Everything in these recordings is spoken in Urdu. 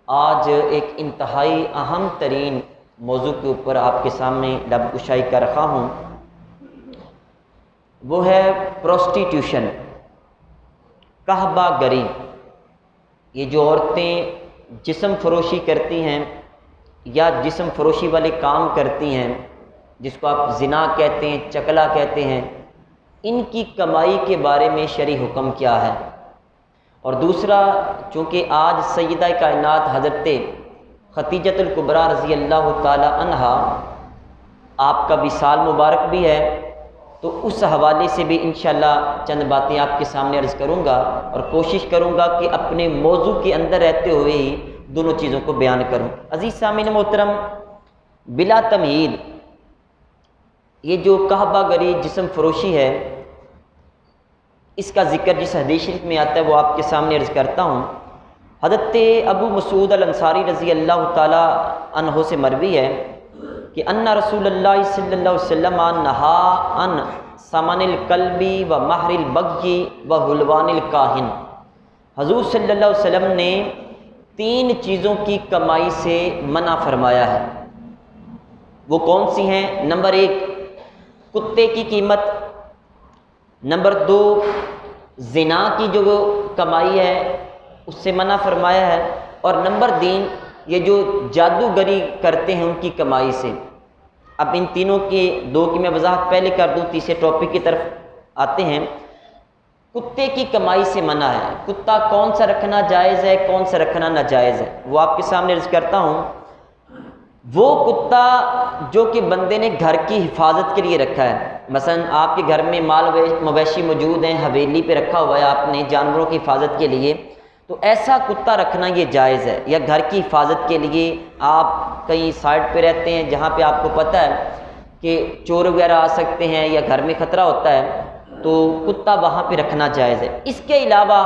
آج ایک انتہائی اہم ترین موضوع کے اوپر آپ کے سامنے لب کشائی کر رہا ہوں، وہ ہے پروسٹیٹیوشن، قحبہ گری۔ یہ جو عورتیں جسم فروشی کرتی ہیں یا جسم فروشی والے کام کرتی ہیں، جس کو آپ زنا کہتے ہیں، چکلا کہتے ہیں، ان کی کمائی کے بارے میں شرعی حکم کیا ہے؟ اور دوسرا، چونکہ آج سیدہ کائنات حضرت خدیجۃ الکبریٰ رضی اللہ تعالی عنہا آپ کا وصال مبارک بھی ہے، تو اس حوالے سے بھی انشاءاللہ چند باتیں آپ کے سامنے عرض کروں گا اور کوشش کروں گا کہ اپنے موضوع کے اندر رہتے ہوئے ہی دونوں چیزوں کو بیان کروں۔ عزیز سامعین محترم، بلا تمہید یہ جو قحبہ گری جسم فروشی ہے، اس کا ذکر جس حدیث شریف میں آتا ہے وہ آپ کے سامنے عرض کرتا ہوں۔ حضرت ابو مسعود الانصاری رضی اللہ تعالی عنہ سے مروی ہے کہ ان رسول اللہ صلی اللہ علیہ وسلم نہا عن ثمن الکلب و مہر البغی و حلوان الکاہن۔ حضور صلی اللہ علیہ وسلم نے 3 چیزوں کی کمائی سے منع فرمایا ہے۔ وہ کون سی ہیں؟ نمبر 1 کتے کی قیمت، نمبر 2 زنا کی جو کمائی ہے اس سے منع فرمایا ہے، اور نمبر 3 یہ جو جادوگری کرتے ہیں ان کی کمائی سے۔ اب ان تینوں کی 2 کی میں وضاحت پہلے کر دوں، تیسرے ٹاپک کی طرف آتے ہیں۔ کتے کی کمائی سے منع ہے۔ کتا کون سا رکھنا جائز ہے، کون سا رکھنا ناجائز ہے، وہ آپ کے سامنے عرض کرتا ہوں۔ وہ کتا جو کہ بندے نے گھر کی حفاظت کے لیے رکھا ہے، مثلا آپ کے گھر میں مال مویشی موجود ہیں، حویلی پہ رکھا ہوا ہے آپ نے جانوروں کی حفاظت کے لیے، تو ایسا کتا رکھنا یہ جائز ہے۔ یا گھر کی حفاظت کے لیے آپ کہیں سائڈ پہ رہتے ہیں جہاں پہ آپ کو پتہ ہے کہ چور وغیرہ آ سکتے ہیں یا گھر میں خطرہ ہوتا ہے، تو کتا وہاں پہ رکھنا جائز ہے۔ اس کے علاوہ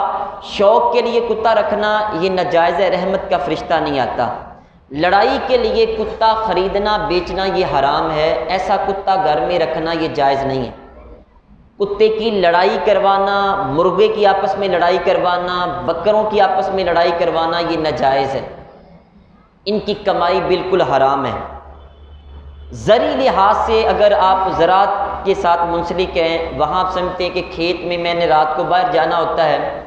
شوق کے لیے کتا رکھنا یہ ناجائز ہے، رحمت کا فرشتہ نہیں آتا۔ لڑائی کے لیے کتا خریدنا بیچنا یہ حرام ہے، ایسا کتا گھر میں رکھنا یہ جائز نہیں ہے۔ کتے کی لڑائی کروانا، مرغے کی آپس میں لڑائی کروانا، بکروں کی آپس میں لڑائی کروانا یہ ناجائز ہے، ان کی کمائی بالکل حرام ہے۔ زرعی لحاظ سے اگر آپ زراعت کے ساتھ منسلک ہیں، وہاں آپ سمجھتے ہیں کہ کھیت میں میں نے رات کو باہر جانا ہوتا ہے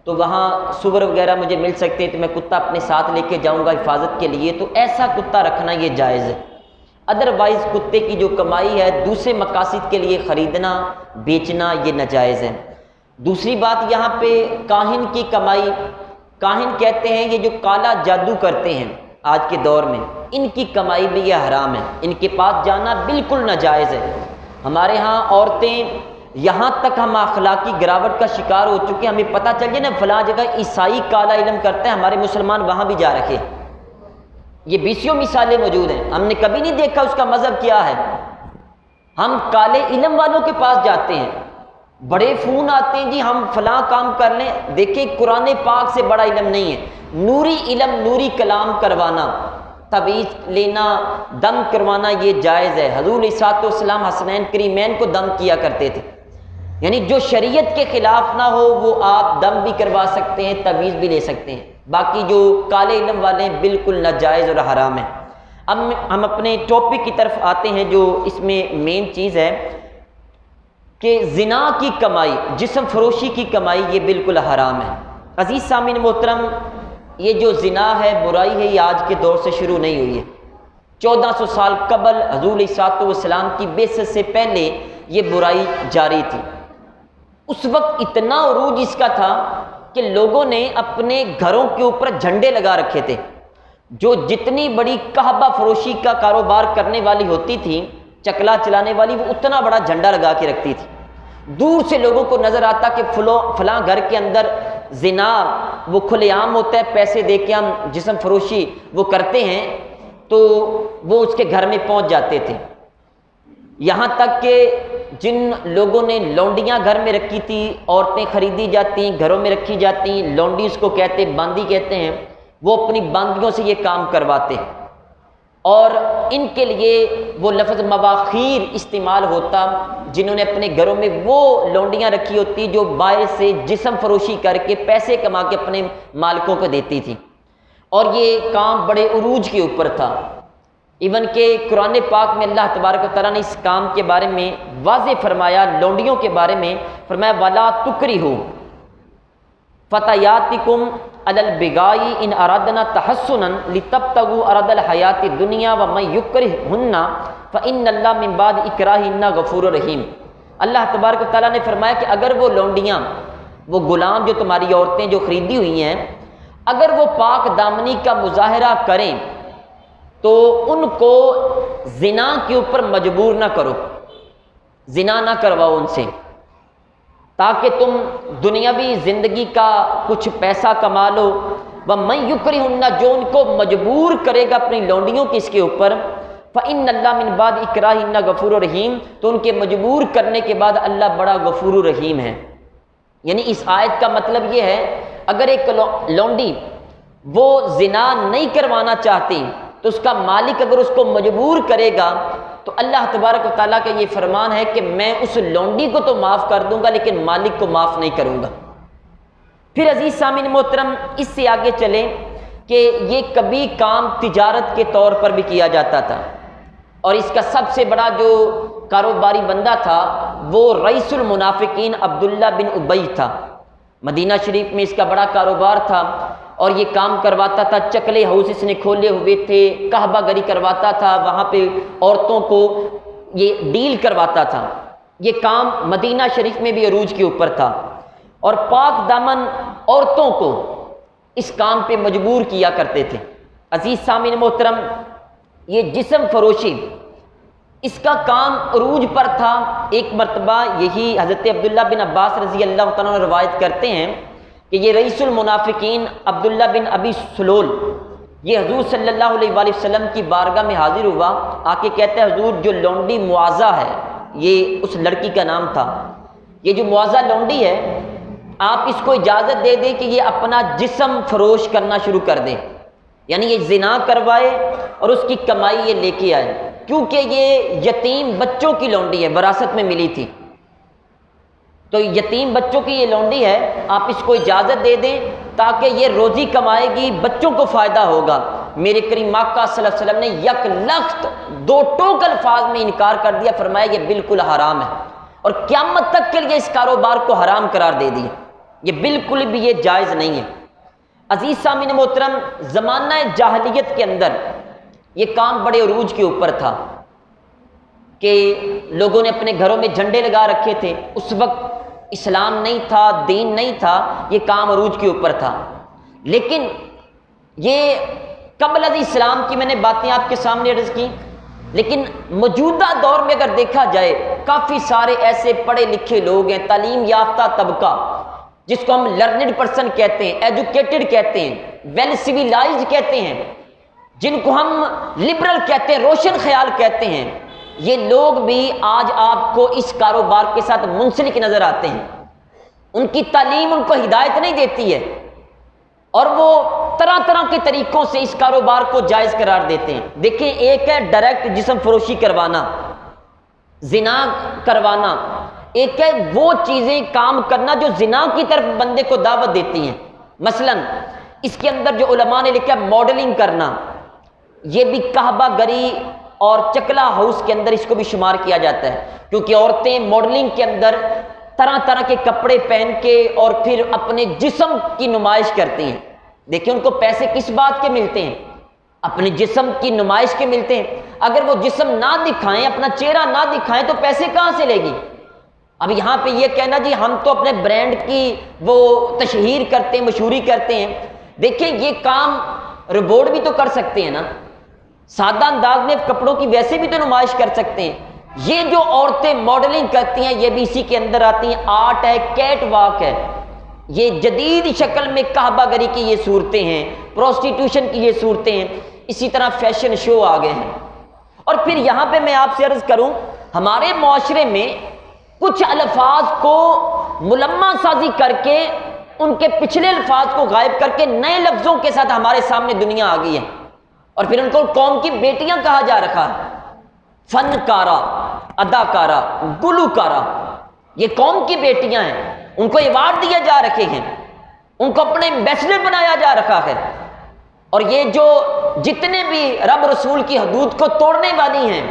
تو وہاں سور وغیرہ مجھے مل سکتے ہیں، تو میں کتا اپنے ساتھ لے کے جاؤں گا حفاظت کے لیے، تو ایسا کتا رکھنا یہ جائز ہے۔ ادروائز کتے کی جو کمائی ہے دوسرے مقاصد کے لیے خریدنا بیچنا یہ ناجائز ہے۔ دوسری بات یہاں پہ کاہن کی کمائی، کاہن کہتے ہیں یہ جو کالا جادو کرتے ہیں آج کے دور میں، ان کی کمائی بھی یہ حرام ہے، ان کے پاس جانا بالکل ناجائز ہے۔ ہمارے ہاں عورتیں، یہاں تک ہم اخلاقی گراوٹ کا شکار ہو چکے ہیں، ہمیں پتہ چل جائے نا فلاں جگہ عیسائی کالا علم کرتے ہیں، ہمارے مسلمان وہاں بھی جا رکھے۔ یہ 20 مثالیں موجود ہیں، ہم نے کبھی نہیں دیکھا اس کا مذہب کیا ہے، ہم کالے علم والوں کے پاس جاتے ہیں، بڑے فون آتے ہیں جی ہم فلاں کام کر لیں۔ دیکھیں قرآن پاک سے بڑا علم نہیں ہے، نوری علم، نوری کلام کروانا، تعویذ لینا، دم کروانا یہ جائز ہے۔ حضور علیہ الصلوۃ والسلام حسنین کریمین کو دم کیا کرتے تھے، یعنی جو شریعت کے خلاف نہ ہو وہ آپ دم بھی کروا سکتے ہیں، تعویذ بھی لے سکتے ہیں۔ باقی جو کالے علم والے ہیں بالکل ناجائز اور حرام ہیں۔ اب ہم اپنے ٹاپک کی طرف آتے ہیں، جو اس میں مین چیز ہے کہ زنا کی کمائی، جسم فروشی کی کمائی یہ بالکل حرام ہے۔ عزیز سامعین محترم، یہ جو زنا ہے، برائی ہے، یہ آج کے دور سے شروع نہیں ہوئی ہے۔ 1400 سال قبل حضور علیہ الصلوۃ والسلام کی بعثت سے پہلے یہ برائی جاری تھی۔ اس وقت اتنا عروج اس کا تھا کہ لوگوں نے اپنے گھروں کے اوپر جھنڈے لگا رکھے تھے۔ جو جتنی بڑی قحبہ فروشی کا کاروبار کرنے والی ہوتی تھی، چکلا چلانے والی، وہ اتنا بڑا جھنڈا لگا کے رکھتی تھی۔ دور سے لوگوں کو نظر آتا کہ فلاں گھر کے اندر زنا وہ کھلے عام ہوتا ہے، پیسے دے کے ہم جسم فروشی وہ کرتے ہیں، تو وہ اس کے گھر میں پہنچ جاتے تھے۔ یہاں تک کہ جن لوگوں نے لونڈیاں گھر میں رکھی تھی، عورتیں خریدی جاتی ہیں، گھروں میں رکھی جاتی ہیں، لونڈی اس کو کہتے ہیں، باندی کہتے ہیں، وہ اپنی باندیوں سے یہ کام کرواتے ہیں، اور ان کے لیے وہ لفظ مواخیر استعمال ہوتا، جنہوں نے اپنے گھروں میں وہ لونڈیاں رکھی ہوتی جو باہر سے جسم فروشی کر کے پیسے کما کے اپنے مالکوں کو دیتی تھی۔ اور یہ کام بڑے عروج کے اوپر تھا۔ ایون کہ قرآن پاک میں اللہ تبارک و تعالیٰ نے اس کام کے بارے میں واضح فرمایا، لونڈیوں کے بارے میں فرمایا وَلَا تُكْرِهُ فَتَيَاتِكُمْ عَلَى الْبِغَاءِ إِنْ أَرَدْنَا تَحَصُّنًا لِتَبْتَغُوا عَرَضَ الْحَيَاةِ الدُّنْيَا وَمَن يُكْرِهْهُنَّ فَإِنَّ اللَّهَ مِن بَعْدِ إِكْرَاهِهِنَّ غَفُورٌ رَحِيمٌ۔ اللہ تبارک و تعالیٰ نے فرمایا کہ اگر وہ لونڈیاں، وہ غلام جو تمہاری عورتیں جو خریدی ہوئی ہیں، اگر وہ پاک دامنی کا مظاہرہ کریں تو ان کو زنا کے اوپر مجبور نہ کرو، زنا نہ کرواؤ ان سے، تاکہ تم دنیاوی زندگی کا کچھ پیسہ کما لو۔ وَمَن يُكْرِهُنَّ، جو ان کو مجبور کرے گا اپنی لونڈیوں کی اس کے اوپر، فَإِنَّ اللَّهَ مِن بَعْدِ إِكْرَاهِهِنَّ غَفُورٌ رَحِيمٌ، تو ان کے مجبور کرنے کے بعد اللہ بڑا غفور رحیم ہے۔ یعنی اس آیت کا مطلب یہ ہے اگر ایک لونڈی وہ زنا نہیں کروانا چاہتی تو اس کا مالک اگر اس کو مجبور کرے گا تو اللہ تبارک و تعالیٰ کا یہ فرمان ہے کہ میں اس لونڈی کو تو معاف کر دوں گا لیکن مالک کو معاف نہیں کروں گا۔ پھر عزیز سامعین محترم، اس سے آگے چلیں کہ یہ کبھی کام تجارت کے طور پر بھی کیا جاتا تھا، اور اس کا سب سے بڑا جو کاروباری بندہ تھا وہ رئیس المنافقین عبداللہ بن ابی تھا۔ مدینہ شریف میں اس کا بڑا کاروبار تھا اور یہ کام کرواتا تھا، چکلے ہاؤس اس نے کھولے ہوئے تھے، کعبہ گری کرواتا تھا، وہاں پہ عورتوں کو یہ ڈیل کرواتا تھا۔ یہ کام مدینہ شریف میں بھی عروج کے اوپر تھا، اور پاک دامن عورتوں کو اس کام پہ مجبور کیا کرتے تھے۔ عزیز سامعین محترم، یہ جسم فروشی اس کا کام عروج پر تھا۔ ایک مرتبہ یہی حضرت عبداللہ بن عباس رضی اللہ تعالیٰ عنہ روایت کرتے ہیں کہ یہ رئیس المنافقین عبداللہ بن ابی سلول یہ حضور صلی اللہ علیہ وآلہ وسلم کی بارگاہ میں حاضر ہوا، آ کے کہتے ہیں حضور جو لونڈی معاذہ ہے، یہ اس لڑکی کا نام تھا، یہ جو معاذہ لونڈی ہے آپ اس کو اجازت دے دیں کہ یہ اپنا جسم فروش کرنا شروع کر دے، یعنی یہ زنا کروائے اور اس کی کمائی یہ لے کے آئے، کیونکہ یہ یتیم بچوں کی لونڈی ہے، وراثت میں ملی تھی، تو یتیم بچوں کی یہ لونڈی ہے، آپ اس کو اجازت دے دیں تاکہ یہ روزی کمائے گی، بچوں کو فائدہ ہوگا۔ میرے کریم آقا صلی اللہ علیہ وسلم نے یک لخت دو ٹوک الفاظ میں انکار کر دیا، فرمایا یہ بالکل حرام ہے، اور قیامت تک کے لیے اس کاروبار کو حرام قرار دے دیا، یہ بالکل بھی یہ جائز نہیں ہے۔ عزیز سامعین محترم، زمانہ جاہلیت کے اندر یہ کام بڑے عروج کے اوپر تھا کہ لوگوں نے اپنے گھروں میں جھنڈے لگا رکھے تھے، اس وقت اسلام نہیں تھا، دین نہیں تھا، یہ کام عروج کے اوپر تھا۔ لیکن یہ قبل از اسلام کی میں نے باتیں آپ کے سامنے عرض کی، لیکن موجودہ دور میں اگر دیکھا جائے کافی سارے ایسے پڑھے لکھے لوگ ہیں، تعلیم یافتہ طبقہ جس کو ہم لرنڈ پرسن کہتے ہیں، ایجوکیٹڈ کہتے ہیں، ویل سویلائزڈ کہتے ہیں، جن کو ہم لبرل کہتے ہیں، روشن خیال کہتے ہیں، یہ لوگ بھی آج آپ کو اس کاروبار کے ساتھ منسلک نظر آتے ہیں۔ ان کی تعلیم ان کو ہدایت نہیں دیتی ہے، اور وہ طرح طرح کے طریقوں سے اس کاروبار کو جائز قرار دیتے ہیں۔ دیکھیں، ایک ہے ڈائریکٹ جسم فروشی کروانا، زنا کروانا، ایک ہے وہ چیزیں کام کرنا جو زنا کی طرف بندے کو دعوت دیتی ہیں۔ مثلا اس کے اندر جو علماء نے لکھا ماڈلنگ کرنا، یہ بھی کعبہ گری اور چکلا ہاؤس کے اندر اس کو بھی شمار کیا جاتا ہے، کیونکہ عورتیں ماڈلنگ کے اندر طرح طرح کے کپڑے پہن کے اور پھر اپنے جسم کی نمائش کرتی ہیں۔ دیکھیں ان کو پیسے کس بات کے ملتے ہیں؟ اپنے جسم کی نمائش کے ملتے ہیں۔ اگر وہ جسم نہ دکھائیں، اپنا چہرہ نہ دکھائیں تو پیسے کہاں سے لے گی؟ اب یہاں پہ یہ کہنا جی ہم تو اپنے برانڈ کی وہ تشہیر کرتے ہیں، مشہوری کرتے ہیں۔ دیکھیں یہ کام روبوٹ بھی تو کر سکتے ہیں نا، سادہ انداز میں کپڑوں کی ویسے بھی تو نمائش کر سکتے ہیں۔ یہ جو عورتیں ماڈلنگ کرتی ہیں یہ بھی اسی کے اندر آتی ہیں، آرٹ ہے، کیٹ واک ہے، یہ جدید شکل میں کعبہ گری کی یہ صورتیں ہیں، پروسٹیٹیوشن کی یہ صورتیں ہیں، اسی طرح فیشن شو آ گئے ہیں۔ اور پھر یہاں پہ میں آپ سے عرض کروں، ہمارے معاشرے میں کچھ الفاظ کو ملمع سازی کر کے ان کے پچھلے الفاظ کو غائب کر کے نئے لفظوں کے ساتھ ہمارے سامنے دنیا آ گئی ہے، اور پھر ان کو قوم کی بیٹیاں کہا جا رکھا ہے، فنکارہ، اداکارہ، گلوکارہ، یہ قوم کی بیٹیاں ہیں، ان کو ایوارڈ دیا جا رکھے ہیں، ان کو اپنے ایمبیسڈر بنایا جا رکھا ہے، اور یہ جو جتنے بھی رب رسول کی حدود کو توڑنے والی ہیں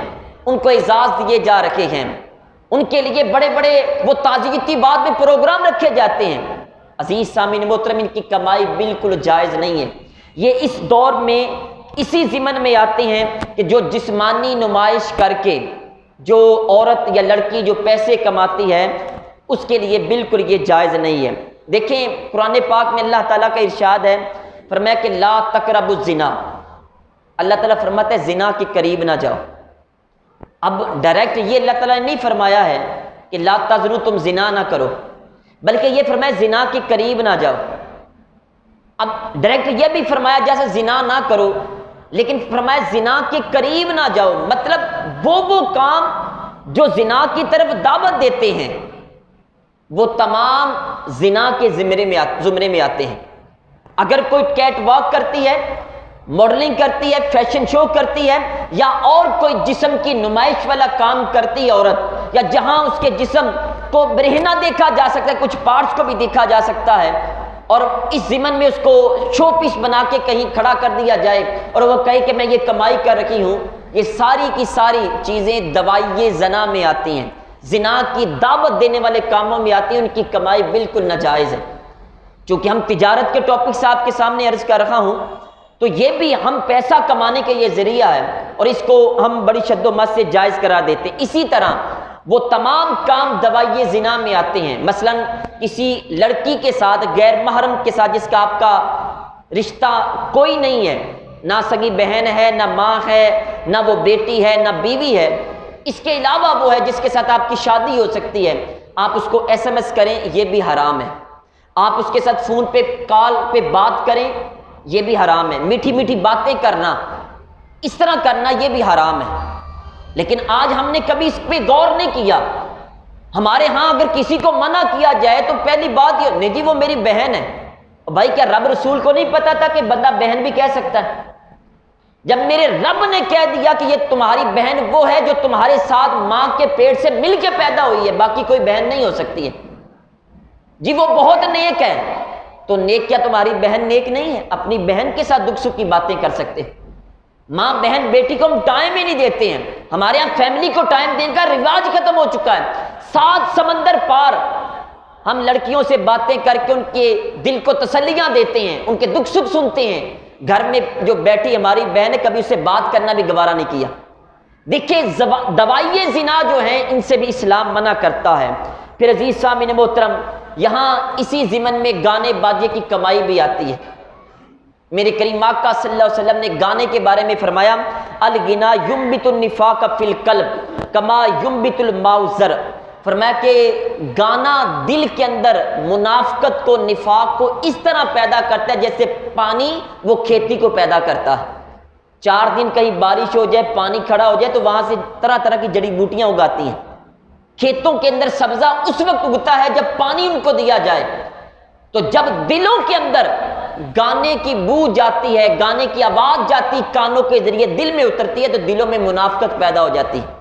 ان کو اعزاز دیے جا رکھے ہیں، ان کے لیے بڑے بڑے وہ تعزیتی بعد میں پروگرام رکھے جاتے ہیں۔ عزیز سامعین محترم، ان کی کمائی بالکل جائز نہیں ہے۔ یہ اس دور میں اسی ضمن میں آتے ہیں کہ جو جسمانی نمائش کر کے جو عورت یا لڑکی جو پیسے کماتی ہے اس کے لیے بالکل یہ جائز نہیں ہے۔ دیکھیں قرآن پاک میں اللہ تعالیٰ کا ارشاد ہے، فرمایا کہ لا تقربوا الزنا، اللہ تعالیٰ فرماتا ہے زنا کے قریب نہ جاؤ۔ اب ڈائریکٹ یہ اللہ تعالیٰ نے نہیں فرمایا ہے کہ لا تزنوا، تم زنا نہ کرو، بلکہ یہ فرمایا زنا کے قریب نہ جاؤ۔ اب ڈائریکٹ یہ بھی فرمایا جیسے زنا نہ کرو، لیکن فرمایا زنا کے قریب نہ جاؤ، مطلب وہ کام جو زنا کی طرف دعوت دیتے ہیں وہ تمام زنا کے زمرے میں آتے ہیں۔ اگر کوئی کیٹ واک کرتی ہے، ماڈلنگ کرتی ہے، فیشن شو کرتی ہے، یا اور کوئی جسم کی نمائش والا کام کرتی ہے عورت، یا جہاں اس کے جسم کو برہنہ دیکھا جا سکتا ہے، کچھ پارٹس کو بھی دیکھا جا سکتا ہے، اور اس ضمن میں اس کو شو پیس بنا کے کہیں کھڑا کر دیا جائے اور وہ کہے کہ میں یہ کمائی کر رکھی ہوں، یہ ساری کی ساری چیزیں دوائی زنا میں آتی ہیں، زنا کی دعوت دینے والے کاموں میں آتی ہیں، ان کی کمائی بالکل ناجائز ہے۔ چونکہ ہم تجارت کے ٹاپک سے آپ کے سامنے عرض کر رہا ہوں تو یہ بھی ہم پیسہ کمانے کے یہ ذریعہ ہے اور اس کو ہم بڑی شد و مت سے جائز قرار دیتے ہیں۔ اسی طرح وہ تمام کام دوائی زنا میں آتے ہیں، مثلا کسی لڑکی کے ساتھ غیر محرم کے ساتھ جس کا آپ کا رشتہ کوئی نہیں ہے، نہ سگی بہن ہے، نہ ماں ہے، نہ وہ بیٹی ہے، نہ بیوی ہے، اس کے علاوہ وہ ہے جس کے ساتھ آپ کی شادی ہو سکتی ہے، آپ اس کو SMS کریں یہ بھی حرام ہے، آپ اس کے ساتھ فون پہ کال پہ بات کریں یہ بھی حرام ہے، میٹھی میٹھی باتیں کرنا اس طرح کرنا یہ بھی حرام ہے۔ لیکن آج ہم نے کبھی اس پہ غور نہیں کیا۔ ہمارے ہاں اگر کسی کو منع کیا جائے تو پہلی بات یہ نہیں جی وہ میری بہن ہے، بھائی کیا رب رسول کو نہیں پتا تھا کہ بندہ بہن بھی کہہ سکتا ہے؟ جب میرے رب نے کہہ دیا کہ یہ تمہاری بہن وہ ہے جو تمہارے ساتھ ماں کے پیٹ سے مل کے پیدا ہوئی ہے، باقی کوئی بہن نہیں ہو سکتی ہے، جی وہ بہت نیک ہے، تو نیک کیا تمہاری بہن نیک نہیں ہے؟ اپنی بہن کے ساتھ دکھ سکھ کی باتیں کر سکتے ہیں۔ ماں بہن بیٹی کو ہم ٹائم ہی نہیں دیتے ہیں، ہمارے یہاں فیملی کو ٹائم دینے کا رواج ختم ہو چکا ہے۔ 7 سمندر پار ہم لڑکیوں سے باتیں کر کے ان کے دل کو تسلیاں دیتے ہیں، ان کے دکھ سکھ سنتے ہیں، گھر میں جو بیٹھی ہماری بہن ہے کبھی اسے بات کرنا بھی گوارا نہیں کیا۔ دیکھیں دوائی زنا جو ہیں ان سے بھی اسلام منع کرتا ہے۔ پھر عزیز سامعین محترم یہاں اسی ضمن میں گانے باجے کی کمائی بھی آتی ہے۔ میرے کریم آقا صلی اللہ علیہ وسلم نے گانے کے بارے میں فرمایا الغنا ينبت النفاق فی القلب کما ينبت الماء الزرع، فرمایا کہ گانا دل کے اندر منافقت کو نفاق کو اس طرح پیدا کرتا ہے جیسے پانی وہ کھیتی کو پیدا کرتا ہے۔ 4 دن کہیں بارش ہو جائے پانی کھڑا ہو جائے تو وہاں سے طرح طرح کی جڑی بوٹیاں اگاتی ہیں۔ کھیتوں کے اندر سبزہ اس وقت اگتا ہے جب پانی ان کو دیا جائے، تو جب دلوں کے اندر گانے کی بو جاتی ہے، گانے کی آواز جاتی کانوں کے ذریعے دل میں اترتی ہے تو دلوں میں منافقت پیدا ہو جاتی ہے۔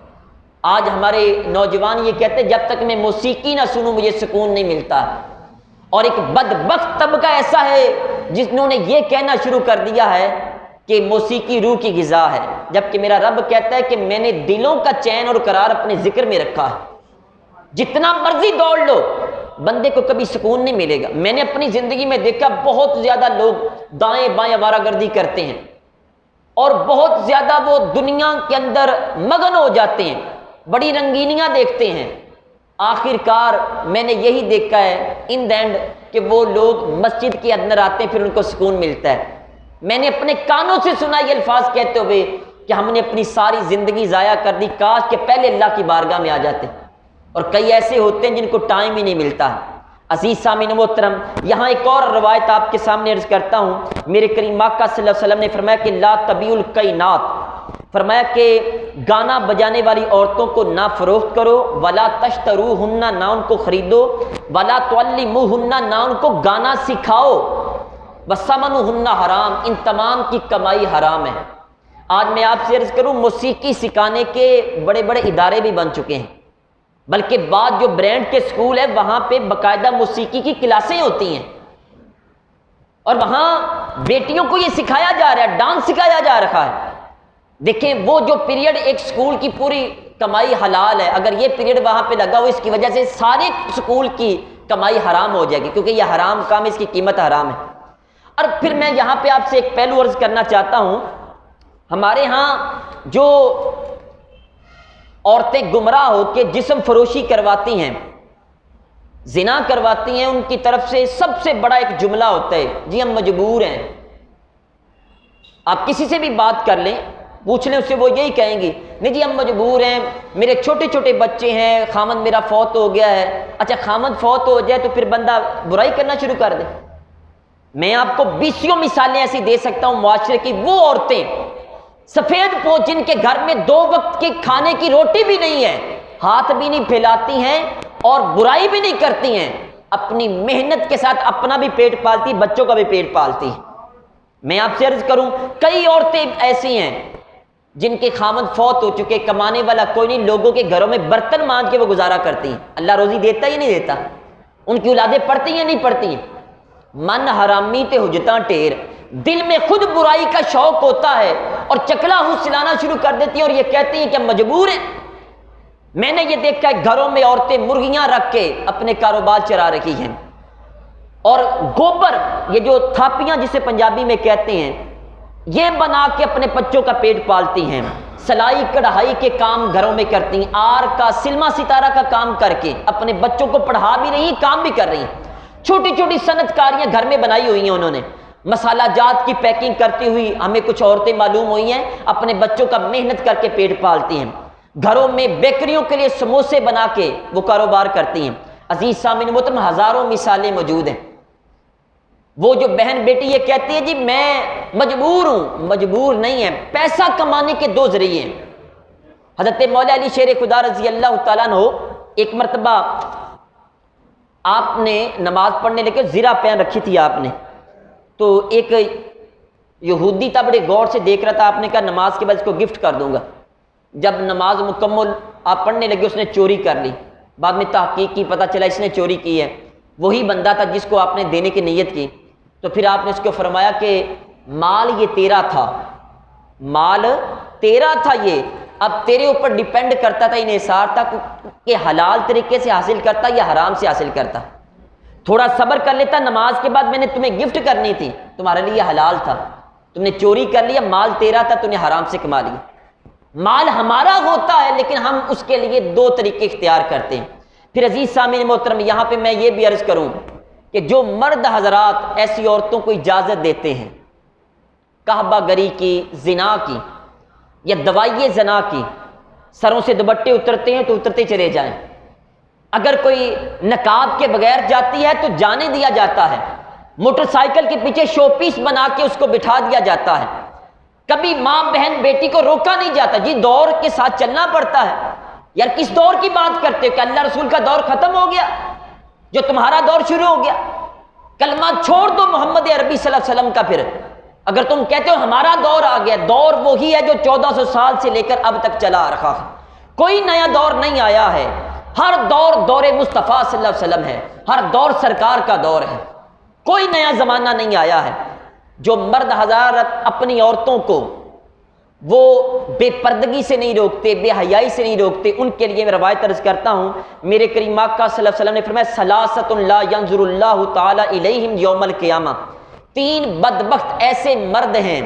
آج ہمارے نوجوان یہ کہتے ہیں جب تک میں موسیقی نہ سنوں مجھے سکون نہیں ملتا، اور ایک بدبخت طبقہ ایسا ہے جنہوں نے یہ کہنا شروع کر دیا ہے کہ موسیقی روح کی غذا ہے، جبکہ میرا رب کہتا ہے کہ میں نے دلوں کا چین اور قرار اپنے ذکر میں رکھا ہے۔ جتنا مرضی دوڑ لو بندے کو کبھی سکون نہیں ملے گا۔ میں نے اپنی زندگی میں دیکھا بہت زیادہ لوگ دائیں بائیں آوارہ گردی کرتے ہیں اور بہت زیادہ وہ دنیا کے اندر مگن ہو جاتے ہیں، بڑی رنگینیاں دیکھتے ہیں، آخر کار میں نے یہی دیکھا ہے ان دا اینڈ کہ وہ لوگ مسجد کے اندر آتے ہیں پھر ان کو سکون ملتا ہے۔ میں نے اپنے کانوں سے سنا یہ الفاظ کہتے ہوئے کہ ہم نے اپنی ساری زندگی ضائع کر دی، کاش کہ پہلے اللہ کی بارگاہ میں آ جاتے، اور کئی ایسے ہوتے ہیں جن کو ٹائم ہی نہیں ملتا ہے۔ عزیز سامعین محترم یہاں ایک اور روایت آپ کے سامنے عرض کرتا ہوں۔ میرے کریم آقا صلی اللہ علیہ وسلم نے فرمایا کہ لا تبیع الکینات، فرمایا کہ گانا بجانے والی عورتوں کو نہ فروخت کرو، ولا تشتروہن، نہ ان کو خریدو، ولا تعلموہن، نہ ان کو گانا سکھاؤ، وثمنہن حرام، ان تمام کی کمائی حرام ہے۔ آج میں آپ سے عرض کروں موسیقی سکھانے کے بڑے بڑے ادارے بھی بن چکے ہیں، بلکہ بعض جو برانڈ کے سکول ہیں وہاں پہ باقاعدہ موسیقی کی کلاسیں ہوتی ہیں۔ اور وہاں بیٹیوں کو یہ سکھایا جا رہا ہے، ڈانس سکھایا جا رہا ہے۔ دیکھیں وہ جو پیریڈ ایک سکول کی پوری کمائی حلال ہے، اگر یہ پیریڈ وہاں پہ لگا ہو، اس کی وجہ سے سارے سکول کی کمائی حرام ہو جائے گی، کیونکہ یہ حرام کام، اس کی قیمت حرام ہے۔ اور پھر میں یہاں پہ آپ سے ایک پہلو عرض کرنا چاہتا ہوں، ہمارے ہاں جو عورتیں گمراہ ہو کے جسم فروشی کرواتی ہیں، زنا کرواتی ہیں، ان کی طرف سے سب سے بڑا ایک جملہ ہوتا ہے، جی ہم مجبور ہیں۔ آپ کسی سے بھی بات کر لیں، پوچھ لیں اس سے، وہ یہی کہیں گی، نہیں جی ہم مجبور ہیں، میرے چھوٹے چھوٹے بچے ہیں، خامند میرا فوت ہو گیا ہے۔ اچھا خامند فوت ہو جائے تو پھر بندہ برائی کرنا شروع کر دے؟ میں آپ کو 20 مثالیں ایسی دے سکتا ہوں معاشرے کی، وہ عورتیں سفید پوش جن کے گھر میں 2 وقت کے کھانے کی روٹی بھی نہیں ہے، ہاتھ بھی نہیں پھیلاتی ہیں اور برائی بھی نہیں کرتی ہیں، اپنی محنت کے ساتھ اپنا بھی پیٹ پالتی، بچوں کا بھی پیٹ پالتی۔ میں آپ سے عرض کروں، کئی عورتیں ایسی ہیں جن کے خامند فوت ہو چکے، کمانے والا کوئی نہیں، لوگوں کے گھروں میں برتن مانج کے وہ گزارا کرتی ہیں۔ اللہ روزی دیتا ہی نہیں دیتا؟ ان کی اولادیں پڑھتی ہیں نہیں پڑھتی ہیں؟ من حرامی تے حجتاں ٹیر، دل میں خود برائی کا شوق ہوتا ہے اور چکلا ہنس چلانا شروع کر دیتی ہیں اور یہ کہتی ہیں کہ ہم مجبور ہیں۔ میں نے یہ دیکھا ہے گھروں میں عورتیں مرغیاں رکھ کے اپنے کاروبار چلا رکھی ہیں، اور گوبر، یہ جو تھاپیاں جسے پنجابی میں کہتے ہیں، یہ بنا کے اپنے بچوں کا پیٹ پالتی ہیں، سلائی کڑھائی کے کام گھروں میں کرتی ہیں، آر کا سلما ستارہ کا کام کر کے اپنے بچوں کو پڑھا بھی رہی ہیں، کام بھی کر رہی ہیں۔ چھوٹی چھوٹی صنعت کاریاں گھر میں بنائی ہوئی ہیں انہوں نے، مسالہ جات کی پیکنگ کرتی ہوئی ہمیں کچھ عورتیں معلوم ہوئی ہیں، اپنے بچوں کا محنت کر کے پیٹ پالتی ہیں۔ گھروں میں بیکریوں کے لیے سموسے بنا کے وہ کاروبار کرتی ہیں۔ عزیز سامعین محترم، ہزاروں مثالیں موجود ہیں۔ وہ جو بہن بیٹی یہ کہتی ہے جی میں مجبور ہوں، مجبور نہیں ہے، پیسہ کمانے کے 2 ذریعے ہیں۔ حضرت مولا علی شیر خدا رضی اللہ تعالیٰ عنہ ایک مرتبہ آپ نے نماز پڑھنے لے کے زرہ پہن رکھی تھی آپ نے، تو ایک یہودی تھا، بڑے غور سے دیکھ رہا تھا، آپ نے کہا نماز کے بعد اس کو گفٹ کر دوں گا۔ جب نماز مکمل آپ پڑھنے لگے اس نے چوری کر لی، بعد میں تحقیق کی، پتہ چلا اس نے چوری کی ہے، وہی بندہ تھا جس کو آپ نے دینے کی نیت کی۔ تو پھر آپ نے اس کو فرمایا کہ مال یہ تیرا تھا، مال تیرا تھا، یہ اب تیرے اوپر ڈیپینڈ کرتا تھا، انحصار تھا کہ حلال طریقے سے حاصل کرتا یا حرام سے حاصل کرتا۔ تھوڑا صبر کر لیتا، نماز کے بعد میں نے تمہیں گفٹ کرنی تھی، تمہارے لیے حلال تھا، تم نے چوری کر لیا، مال تیرا تھا، تم نے حرام سے کما لیا۔ مال ہمارا ہوتا ہے لیکن ہم اس کے لیے 2 طریقے اختیار کرتے ہیں۔ پھر عزیز سامعین محترم، یہاں پہ میں یہ بھی عرض کروں کہ جو مرد حضرات ایسی عورتوں کو اجازت دیتے ہیں کعبہ گری کی، زنا کی یا دوائی زنا کی، سروں سے دوپٹے اترتے ہیں تو اترتے چلے جائیں، اگر کوئی نقاب کے بغیر جاتی ہے تو جانے دیا جاتا ہے، موٹر سائیکل کے پیچھے شو پیس بنا کے اس کو بٹھا دیا جاتا ہے، کبھی ماں بہن بیٹی کو روکا نہیں جاتا، جی دور کے ساتھ چلنا پڑتا ہے۔ یار کس دور کی بات کرتے ہو کہ اللہ رسول کا دور ختم ہو گیا، جو تمہارا دور شروع ہو گیا؟ کلمہ چھوڑ دو محمد عربی صلی اللہ علیہ وسلم کا۔ پھر اگر تم کہتے ہو ہمارا دور آ گیا، دور وہی ہے جو 1400 سال سے لے کر اب تک چلا آ رہا ہے، کوئی نیا دور نہیں آیا ہے، ہر دور دور مصطفیٰ صلی اللہ علیہ وسلم ہے، ہر دور سرکار کا دور ہے، کوئی نیا زمانہ نہیں آیا ہے۔ جو مرد حضرات اپنی عورتوں کو وہ بے پردگی سے نہیں روکتے، بے حیائی سے نہیں روکتے، ان کے لیے میں روایت عرض کرتا ہوں، میرے کریم آقا صلی اللہ علیہ وسلم نے فرمایا ثلاثۃ لا ينظر اللہ تعالی الیہم یوم القیامہ، 3 بدبخت ایسے مرد ہیں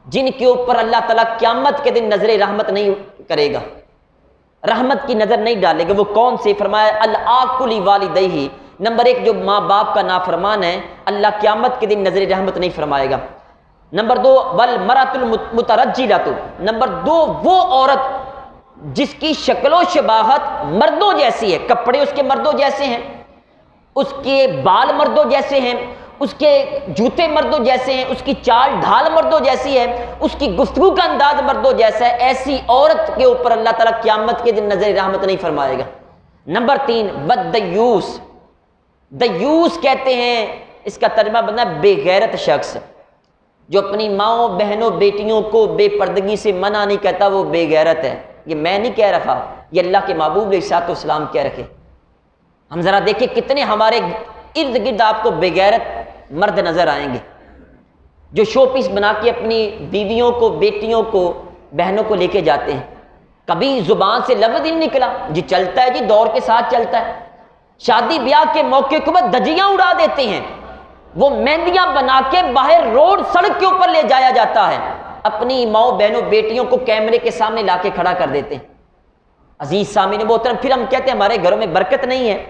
جن کے اوپر اللہ تعالیٰ قیامت کے دن نظر رحمت نہیں کرے گا، رحمت کی نظر نہیں ڈالے گا۔ وہ کون سے؟ فرمایا العاق لوالدیہ، نمبر 1 جو ماں باپ کا نافرمان ہے، اللہ قیامت کے دن نظر رحمت نہیں فرمائے گا۔ نمبر 2 والمرأۃ المترجلۃ، نمبر 2 وہ عورت جس کی شکل و شباہت مردوں جیسی ہے، کپڑے اس کے مردوں جیسے ہیں، اس کے بال مردوں جیسے ہیں، اس کے جوتے مردوں جیسے ہیں، اس کی چال ڈھال مردوں جیسی ہے، اس کی گفتگو کا انداز مردوں جیسا ہے، ایسی عورت کے اوپر اللہ تعالیٰ قیامت کے دن نظر رحمت نہیں فرمائے گا۔ نمبر 3 والدیوس، دیوس کہتے ہیں، اس کا ترجمہ بنا بے غیرت شخص، جو اپنی ماؤں بہنوں بیٹیوں کو بے پردگی سے منع نہیں کرتا، وہ بے غیرت ہے۔ یہ میں نہیں کہہ رہا، یہ اللہ کے محبوب علیہ الصلوۃ والسلام کہہ رکھے۔ ہم ذرا دیکھیں کتنے ہمارے ارد گرد آپ کو بے غیرت مرد نظر آئیں گے جو شو پیس بنا کے اپنی بیویوں کو، بیٹیوں کو، بہنوں کو لے کے جاتے ہیں. کبھی زبان سے لفظ ہی نہیں نکلا، جی چلتا ہے، جی دور کے ساتھ چلتا ہے. شادی بیاہ کے موقع کے بعد دجیاں اڑا دیتے ہیں، وہ مہندیاں بنا کے باہر روڈ سڑک کے اوپر لے جایا جاتا ہے، اپنی ماؤں بہنوں بیٹیوں کو کیمرے کے سامنے لا کے کھڑا کر دیتے ہیں. عزیز سامعین محترم، پھر ہم کہتے ہیں ہمارے گھروں میں برکت نہیں ہے.